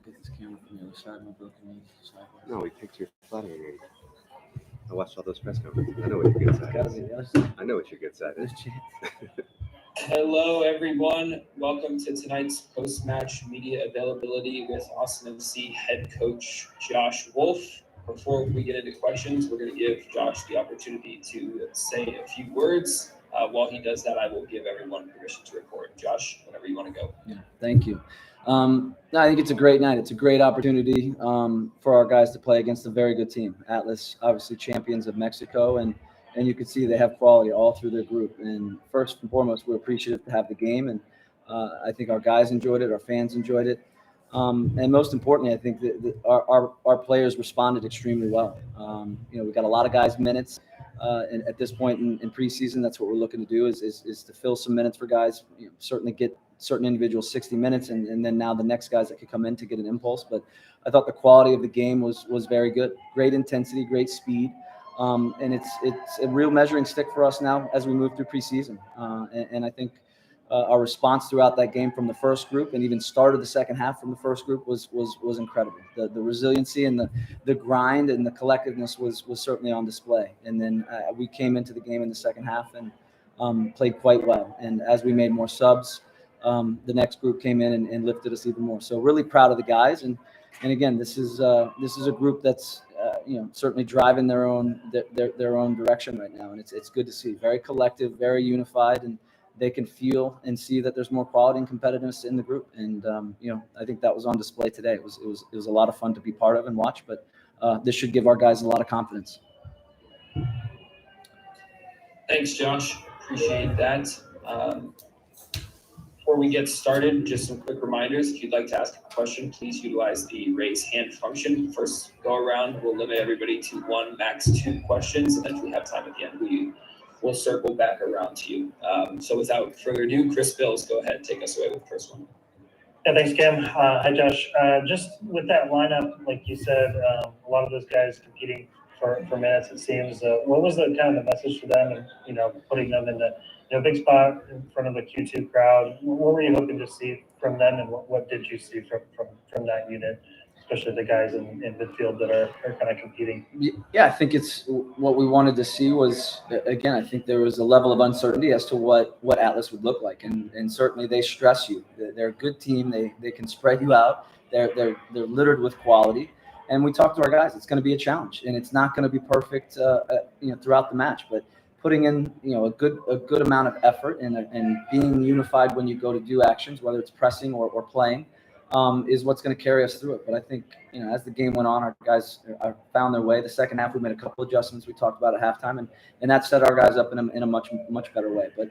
Get this camera from the other side. My broken knee. Sideways. No, we picked your flattering knee. I watched all those press conferences. I know what your good side Gotta is. be the other side. I know what your good side is. There's chance. Hello, everyone. Welcome to tonight's post-match media availability with Austin FC head coach Josh Wolff. Before we get into questions, we're going to give Josh the opportunity to say a few words. While he does that, I will give everyone permission to record. Josh, whenever you want to go. Yeah, thank you. I think it's a great night. It's a great opportunity for our guys to play against a very good team. Atlas, obviously champions of Mexico, and you can see they have quality all through their group. And first and foremost, we're appreciative to have the game, and I think our guys enjoyed it, our fans enjoyed it, and most importantly, I think that our players responded extremely well. We got a lot of guys minutes. And at this point in preseason, that's what we're looking to do is to fill some minutes for guys. Certainly get certain individuals 60 minutes, and then now the next guys that could come in to get an impulse. But I thought the quality of the game was very good. Great intensity, great speed, and it's a real measuring stick for us now as we move through preseason. And I think our response throughout that game from the first group and even started the second half from the first group was incredible. The resiliency and the grind and the collectiveness was certainly on display. And then we came into the game in the second half and played quite well. And as we made more subs, the next group came in and lifted us even more. So really proud of the guys. And again, this is a group that's certainly driving their own direction right now. And it's good to see. Very collective, very unified, and they can feel and see that there's more quality and competitiveness in the group. And, I think that was on display today. It was a lot of fun to be part of and watch, but this should give our guys a lot of confidence. Thanks, Josh. Appreciate that. Before we get started, just some quick reminders. If you'd like to ask a question, please utilize the raise hand function. First go around, we'll limit everybody to one, max 2 questions. And then if we have time at the end, we'll circle back around to you. So without further ado, Chris Bills, go ahead, take us away with the first one. Yeah, thanks, Cam. Hi, Josh. Just with that lineup, like you said, a lot of those guys competing for minutes, it seems. What was the kind of the message for them and, putting them in the big spot in front of the Q2 crowd? What were you hoping to see from them, and what did you see from that unit, especially the guys in midfield that are kind of competing? Yeah, I think it's what we wanted to see was, again, I think there was a level of uncertainty as to what Atlas would look like. And certainly they stress you. They're a good team. They can spread you out. They're littered with quality. And we talked to our guys. It's going to be a challenge, and it's not going to be perfect, throughout the match. But putting in, a good amount of effort and being unified when you go to do actions, whether it's pressing or playing, is what's going to carry us through it. But I think, as the game went on, our guys found their way. The second half, we made a couple adjustments we talked about at halftime, and that set our guys up in a much, much better way. But,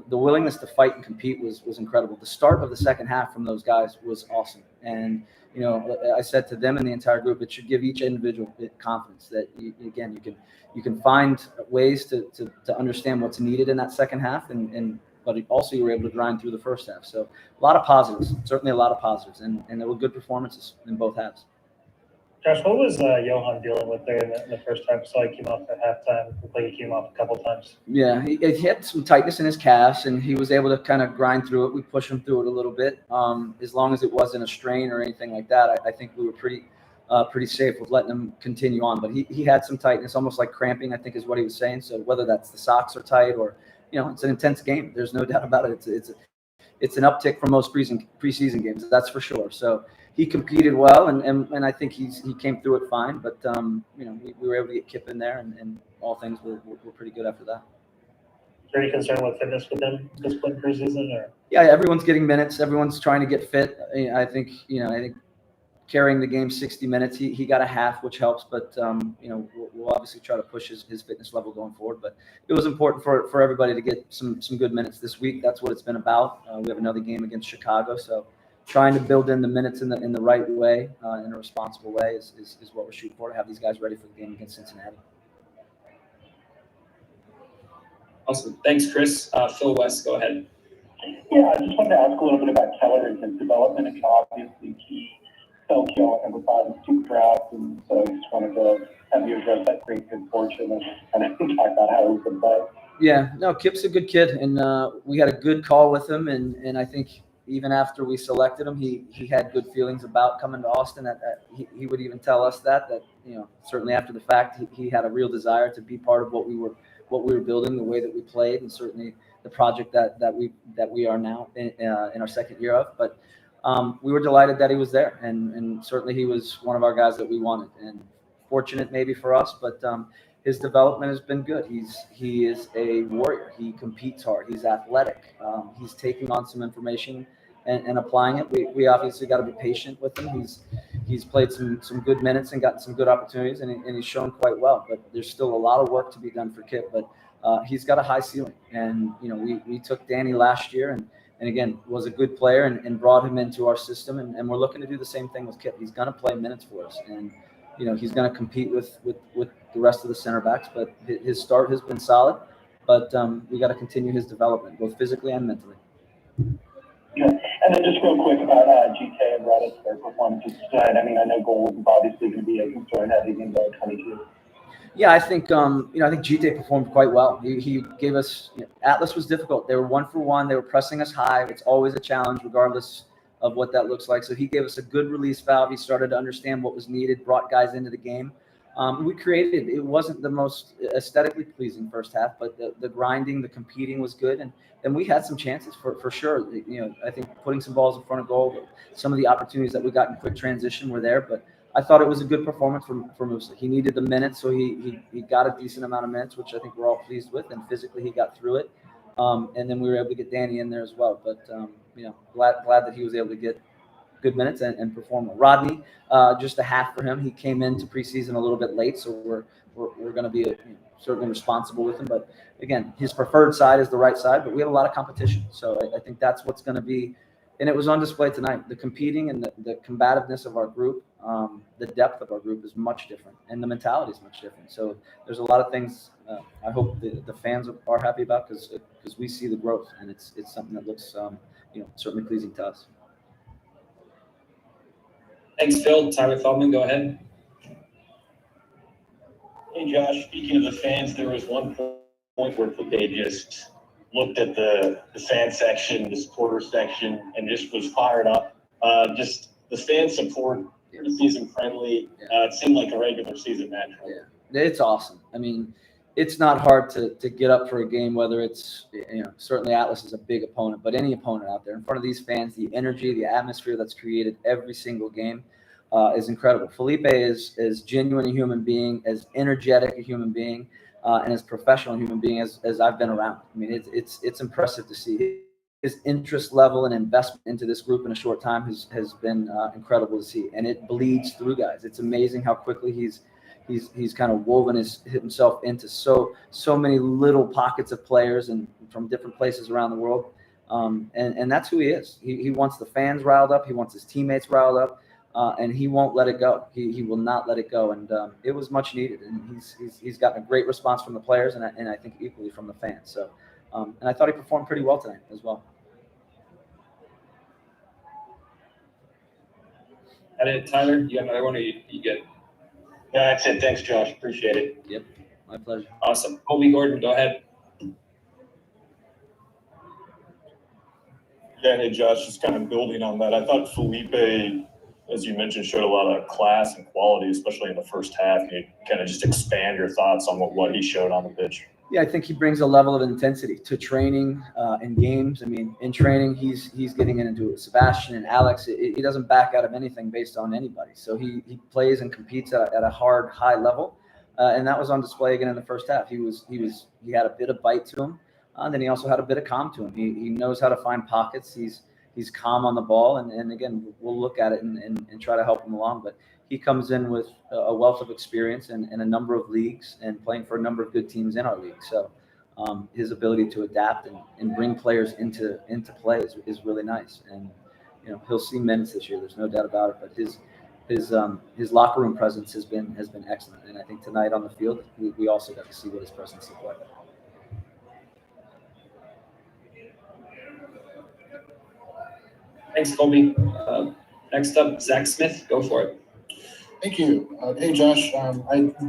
the willingness to fight and compete was incredible. The start of the second half from those guys was awesome. And, I said to them and the entire group, it should give each individual confidence that, you can find ways to understand what's needed in that second half, but also you were able to grind through the first half. So a lot of positives, certainly a lot of positives, and there were good performances in both halves. Josh, what was Johan dealing with there in the first time? So he came off at halftime. Looked like he came off a couple times. Yeah, he had some tightness in his calves, and he was able to kind of grind through it. We pushed him through it a little bit. As long as it wasn't a strain or anything like that, I think we were pretty safe with letting him continue on. But he had some tightness, almost like cramping, I think is what he was saying. So whether that's the socks are tight or, it's an intense game. There's no doubt about it. It's an uptick from most preseason games, that's for sure. So he competed well, and I think he came through it fine. But we were able to get Kip in there, and all things were pretty good after that. Is there any concern with fitness with him this point in preseason, or? Yeah, everyone's getting minutes. Everyone's trying to get fit. I think carrying the game 60 minutes, he got a half, which helps. But we'll obviously try to push his fitness level going forward. But it was important for everybody to get some good minutes this week. That's what it's been about. We have another game against Chicago, so trying to build in the minutes in the right way, in a responsible way, is what we're shooting for, to have these guys ready for the game against Cincinnati. Awesome. Thanks, Chris. Phil West, go ahead. Yeah, I just wanted to ask a little bit about Keller and his development. And obviously, he fell kill at number 5 in 2 drafts, and so I just wanted to have you address that great good fortune and kind of talk about how he's been playing. Yeah, no, Kip's a good kid, and we had a good call with him, and I think even after we selected him, he had good feelings about coming to Austin. He would even tell us that certainly after the fact, he had a real desire to be part of what we were building, the way that we played, and certainly the project that we are now in our second year of. But we were delighted that he was there, and certainly he was one of our guys that we wanted. And fortunate maybe for us, but his development has been good. He is a warrior. He competes hard. He's athletic. He's taking on some information and applying it. We obviously got to be patient with him. He's played some good minutes and gotten some good opportunities, and he's shown quite well. But there's still a lot of work to be done for Kip. But he's got a high ceiling, and we took Danny last year, and again was a good player and brought him into our system, and we're looking to do the same thing with Kip. He's going to play minutes for us, and he's going to compete with the rest of the center backs, but his start has been solid. But we got to continue his development, both physically and mentally. Yeah. And then just real quick about GK and Radis, their performances tonight. I mean, I know goals is obviously going to be a concern heading into 22. Yeah, I think GT performed quite well. He gave us Atlas was difficult. They were 1-for-1. They were pressing us high. It's always a challenge, regardless of what that looks like. So he gave us a good release valve. He started to understand what was needed, brought guys into the game. It wasn't the most aesthetically pleasing first half, but the grinding, the competing was good. And we had some chances for sure. I think putting some balls in front of goal, some of the opportunities that we got in quick transition were there, but I thought it was a good performance for Musa. He needed the minutes, so he got a decent amount of minutes, which I think we're all pleased with, and physically he got through it. And then we were able to get Danny in there as well. But glad that he was able to get good minutes and perform well. Rodney, just a half for him. He came into preseason a little bit late, so we're going to be certainly responsible with him. But again, his preferred side is the right side, but we have a lot of competition, so I think that's what's going to be. And it was on display tonight. The competing and the combativeness of our group, the depth of our group is much different, and the mentality is much different. So there's a lot of things I hope the fans are happy about because we see the growth, and it's something that looks certainly pleasing to us. Thanks, Phil. Tyler Feldman, go ahead. Hey, Josh. Speaking of the fans, there was one point where they just looked at the fan section, the supporter section, and just was fired up. Just the fan support, season friendly. It seemed like a regular season match. Yeah, it's awesome. I mean, it's not hard to get up for a game, whether it's certainly Atlas is a big opponent, but any opponent out there in front of these fans, the energy, the atmosphere that's created every single game is incredible. Felipe is genuine a human being, as energetic a human being, and as professional a human being as I've been around. I mean, it's impressive to see his interest level and investment into this group in a short time has been incredible to see, and it bleeds through guys. It's amazing how quickly he's kind of woven himself into so many little pockets of players and from different places around the world, and that's who he is. He wants the fans riled up. He wants his teammates riled up. And he won't let it go. He will not let it go. And it was much needed. And he's gotten a great response from the players and I think equally from the fans. So, and I thought he performed pretty well tonight as well. Tyler, you got another one or you good? Yeah, that's it. Thanks, Josh. Appreciate it. Yep, my pleasure. Awesome. Colby Gordon, go ahead. Yeah, hey, Josh, just kind of building on that. I thought Felipe, as you mentioned, showed a lot of class and quality, especially in the first half. Can you kind of just expand your thoughts on what he showed on the pitch? Yeah, I think he brings a level of intensity to training and games. I mean, in training, he's getting into it. Sebastian and Alex, he doesn't back out of anything based on anybody. So he plays and competes at a hard, high level, and that was on display again in the first half. He had a bit of bite to him, and then he also had a bit of calm to him. He knows how to find pockets. He's calm on the ball, and again, we'll look at it and try to help him along. But he comes in with a wealth of experience in a number of leagues and playing for a number of good teams in our league. So his ability to adapt and bring players into play is really nice. And he'll see minutes this year. There's no doubt about it. But his locker room presence has been excellent. And I think tonight on the field, we also got to see what his presence looked like. Thanks, Colby. Next up, Zach Smith. Go for it. Thank you. Hey, Josh. I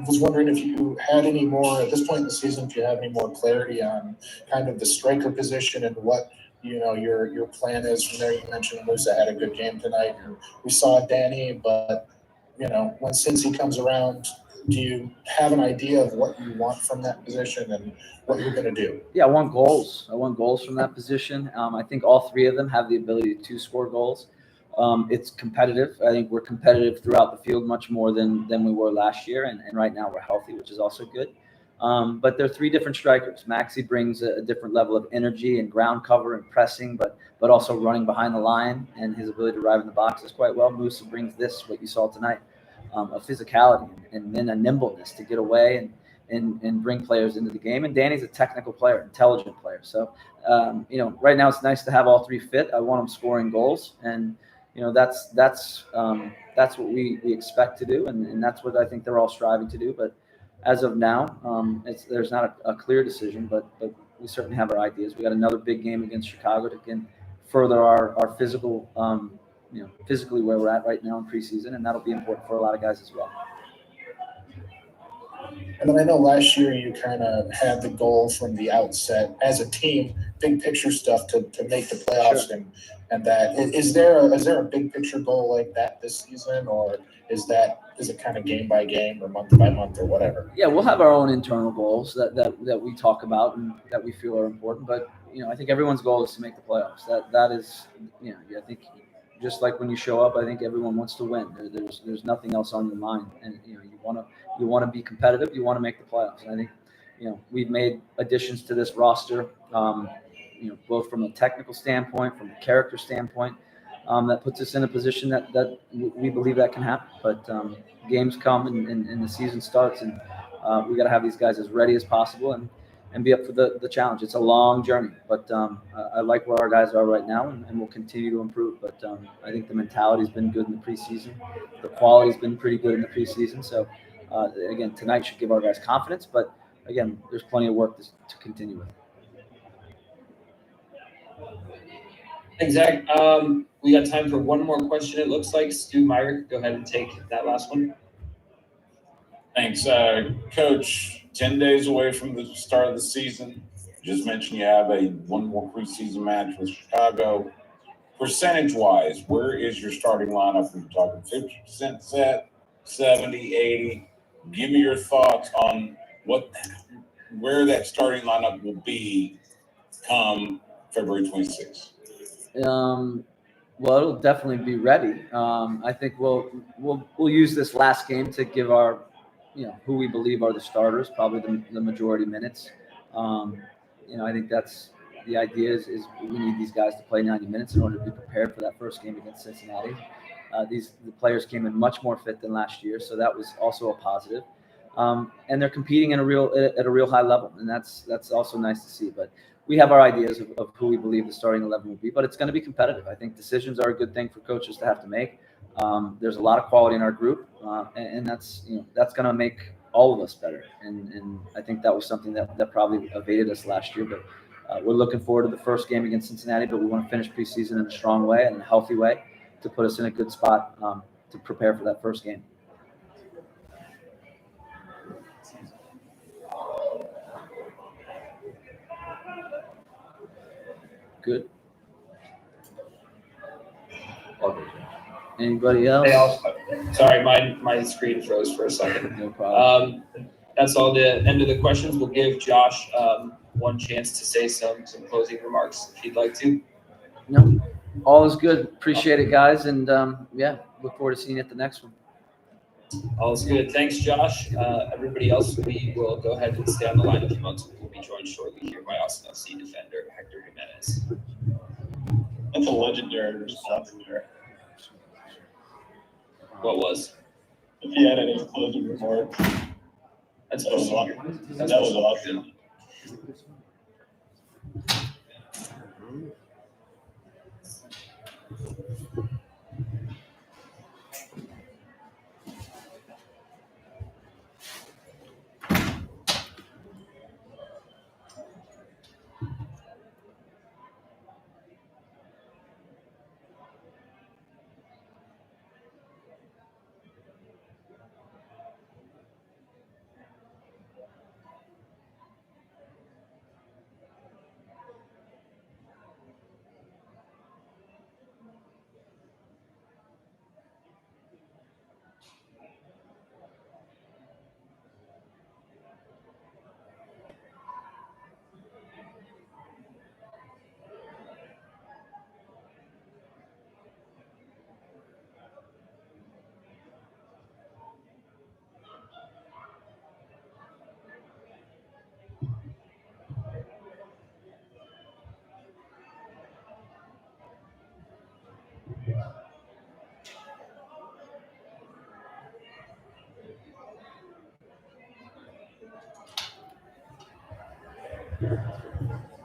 was wondering if you had any more, at this point in the season, if you have any more clarity on kind of the striker position and what your plan is from there. You mentioned Musa had a good game tonight, and we saw Danny, but when Cincy comes around, do you have an idea of what you want from that position and what you're going to do? Yeah, I want goals. I want goals from that position. I think all three of them have the ability to score goals. It's competitive. I think we're competitive throughout the field much more than we were last year, and right now we're healthy, which is also good. But they're three different strikers. Maxi brings a different level of energy and ground cover and pressing, but also running behind the line, and his ability to arrive in the boxes quite well. Musa brings this, what you saw tonight, a physicality and then a nimbleness to get away and bring players into the game. And Danny's a technical player, intelligent player. So, right now it's nice to have all three fit. I want them scoring goals, and that's what we expect to do, and that's what I think they're all striving to do. But as of now, there's not a clear decision, but we certainly have our ideas. We got another big game against Chicago to again further our physical, physically where we're at right now in preseason, and that'll be important for a lot of guys as well. And then I know last year you kind of had the goal from the outset as a team, big picture stuff to make the playoffs. Sure. And that is there a big picture goal like that this season, or is it kind of game by game or month by month or whatever? Yeah, we'll have our own internal goals that we talk about and that we feel are important. But I think everyone's goal is to make the playoffs. That is, I think just like when you show up, I think everyone wants to win. There's nothing else on your mind, and you want to be competitive. You want to make the playoffs. And I think we've made additions to this roster, both from a technical standpoint, from a character standpoint, that puts us in a position that we believe that can happen. But games come and the season starts, and we got to have these guys as ready as possible and be up for the challenge. It's a long journey, but I like where our guys are right now, and we'll continue to improve. But I think the mentality's been good in the preseason. The quality's been pretty good in the preseason. So, again, tonight should give our guys confidence. But, again, there's plenty of work to continue with. Thanks, Zach. We got time for one more question, it looks like. Stu Meyer, go ahead and take that last one. Thanks. Coach, 10 days away from the start of the season. You just mentioned you have one more preseason match with Chicago. Percentage-wise, where is your starting lineup? Are you talking 50% set, 70, 80? Give me your thoughts on where that starting lineup will be come February 26th. Well, it'll definitely be ready. I think we'll use this last game to give our, who we believe are the starters, probably the majority minutes. I think that's the idea is we need these guys to play 90 minutes in order to be prepared for that first game against Cincinnati. The players came in much more fit than last year, so that was also a positive. And they're competing at a real high level, and that's also nice to see. But we have our ideas of who we believe the starting 11 will be, but it's going to be competitive. I think decisions are a good thing for coaches to have to make. There's a lot of quality in our group, and that's going to make all of us better. And I think that was something that probably evaded us last year. But we're looking forward to the first game against Cincinnati, but we want to finish preseason in a strong way and a healthy way to put us in a good spot to prepare for that first game. Good. Anybody else? Sorry, my screen froze for a second. No problem. That's all the end of the questions. We'll give Josh one chance to say some closing remarks if you'd like to. No, all is good. Appreciate it, guys, and look forward to seeing you at the next one. All is good. Thanks, Josh. Everybody else, we will go ahead and stay on the line a few months. We'll be joined shortly here by Austin FC defender Hector Jimenez. That's a legendary response there. What was? If he had any closing remarks. That was awesome.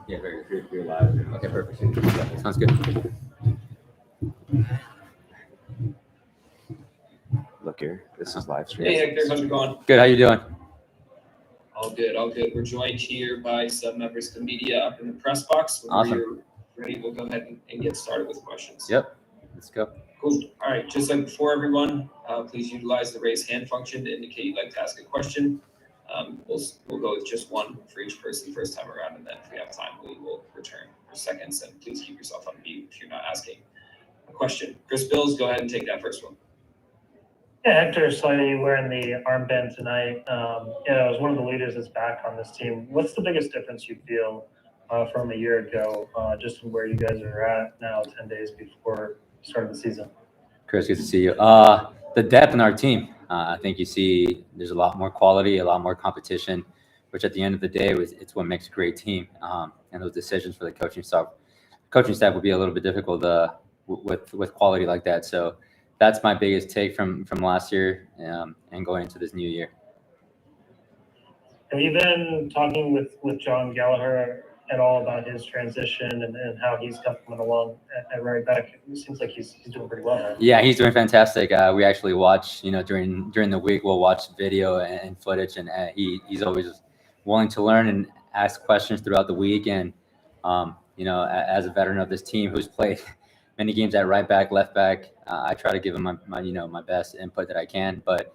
Yeah, very good. You're live. Okay, perfect. Sounds good. Look here, this is live stream. Hey Hector, how's it going? Good. How you doing? All good, all good. We're joined here by some members of the media up in the press box. Whenever Awesome. you're ready, we'll go ahead and get started with questions. Yep. Let's go. Cool. All right. Just like before, everyone, please utilize the raise hand function to indicate you'd like to ask a question. We'll go with just one for each person first time around, and then if we have time, we will return for seconds. And please keep yourself on mute if you're not asking a question. Chris Bills, go ahead and take that first one. Yeah, Hector, saw you wearing the armband tonight. As one of the leaders that's back on this team, what's the biggest difference you feel from a year ago, just in where you guys are at now, 10 days before the start of the season? Chris, good to see you. The depth in our team, I think you see there's a lot more quality, a lot more competition, which at the end of the day, it's what makes a great team. And those decisions for the coaching staff would be a little bit difficult with quality like that. So that's my biggest take from last year and going into this new year. Have you been talking with John Gallagher at all about his transition and how he's coming along at right back? It seems like he's doing pretty well there. Yeah, he's doing fantastic. We actually watch, during the week, we'll watch video and footage, and he's always willing to learn and ask questions throughout the week. And, as a veteran of this team who's played many games at right back, left back, I try to give him my best input that I can. But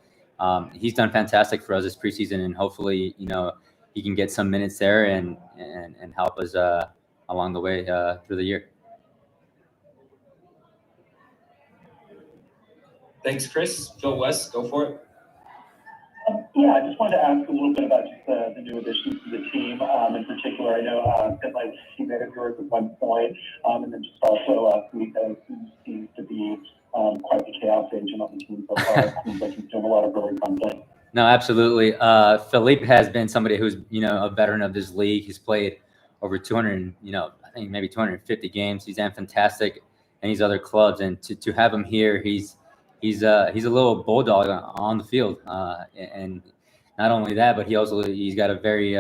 he's done fantastic for us this preseason, and hopefully, he can get some minutes there and help us along the way through the year. Thanks, Chris. Phil West, go for it. I just wanted to ask a little bit about just the new additions to the team. In particular, I know that like teammate of yours at one point, and then just also Felipe seems to be quite the chaos agent on the team so far. It seems like he's doing a lot of really fun things. No, absolutely. Felipe has been somebody who's, a veteran of this league. He's played over 200, I think maybe 250 games. He's done fantastic in these other clubs. And to have him here, he's a little bulldog on the field. And not only that, but he's got a very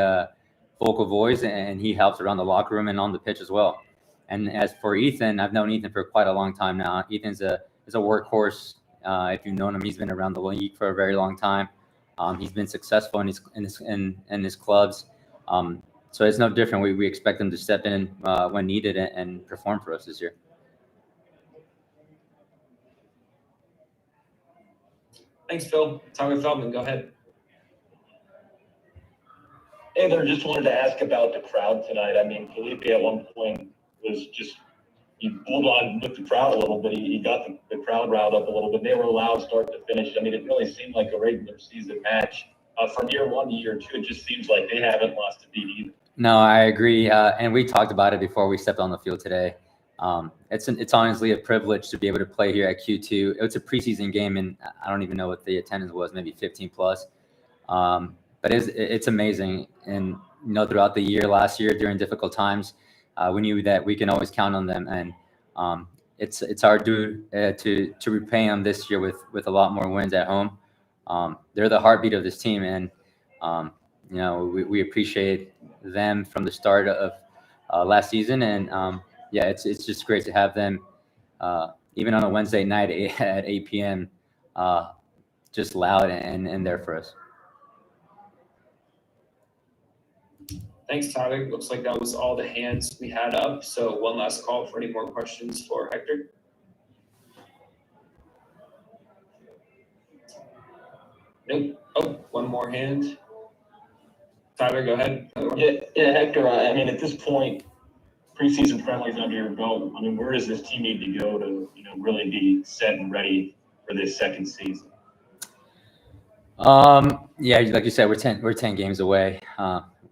vocal voice, and he helps around the locker room and on the pitch as well. And as for Ethan, I've known Ethan for quite a long time now. Ethan's a workhorse. If you've known him, he's been around the league for a very long time. He's been successful in his clubs. So it's no different. We expect him to step in when needed and perform for us this year. Thanks, Phil. Tyler Feldman, go ahead. Hey there, just wanted to ask about the crowd tonight. I mean, Felipe at one point was just, he bulldogged with the crowd a little bit. He got the crowd riled up a little bit. They were loud start to finish. I mean, it really seemed like a regular season match. From year one to year two, it just seems like they haven't lost a beat either. No, I agree. And we talked about it before we stepped on the field today. It's honestly a privilege to be able to play here at Q2. It's a preseason game, and I don't even know what the attendance was, maybe 15 plus. But it's amazing. And, throughout the year, last year, during difficult times, we knew that we can always count on them. And it's our due to repay them this year with a lot more wins at home. They're the heartbeat of this team. And, we appreciate them from the start of last season. And, it's just great to have them, even on a Wednesday night at 8 p.m., just loud and there for us. Thanks, Tyler. Looks like that was all the hands we had up. So one last call for any more questions for Hector. Nope. Oh, one more hand. Tyler, go ahead. Yeah, Hector, I mean, at this point, preseason friendlies under your belt, I mean, where does this team need to go to, really be set and ready for this second season? Like you said, we're 10 games away.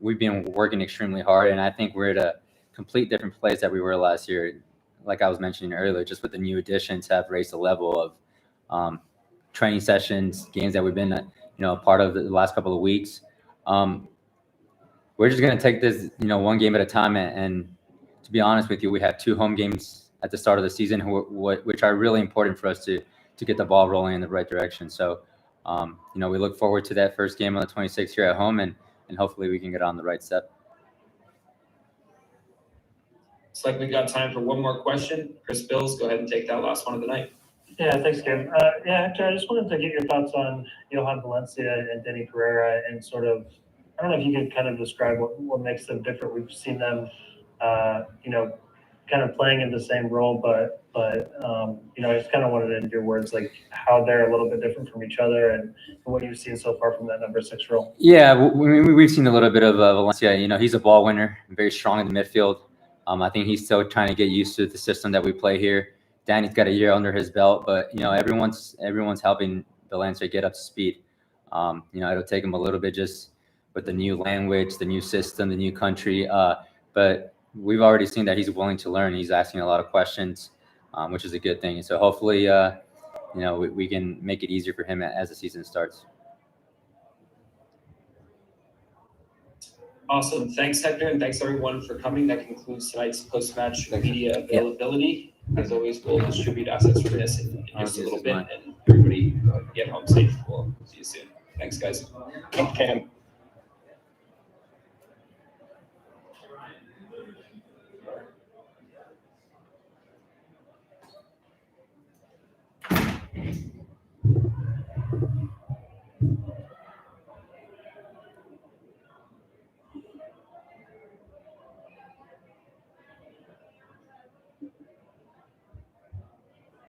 We've been working extremely hard, and I think we're at a complete different place that we were last year. Like I was mentioning earlier, just with the new additions have raised the level of training sessions, games that we've been a part of the last couple of weeks. We're just going to take this, one game at a time. And to be honest with you, we have 2 home games at the start of the season, which are really important for us to get the ball rolling in the right direction. So, we look forward to that first game on the 26th here at home, and hopefully we can get on the right step. Looks like we got time for one more question. Chris Bills, go ahead and take that last one of the night. Yeah, thanks, Kim. Hector, I just wanted to get your thoughts on Johan Valencia and Denny Pereira and sort of, I don't know if you could kind of describe what makes them different. We've seen them, kind of playing in the same role, but I just kind of wanted in your words, like how they're a little bit different from each other and what you've seen so far from that number 6 role. Yeah, we've seen a little bit of Valencia. He's a ball winner, very strong in the midfield. I think he's still trying to get used to the system that we play here. Danny's got a year under his belt, but everyone's helping Valencia get up to speed. It'll take him a little bit just with the new language, the new system, the new country. But we've already seen that he's willing to learn. He's asking a lot of questions, which is a good thing. So hopefully, we can make it easier for him as the season starts. Awesome. Thanks, Hector, and thanks everyone for coming. That concludes tonight's post-match media availability. As always, we'll distribute assets from this in just a little bit, and everybody get home safe. We'll see you soon. Thanks, guys. Thanks, Cam.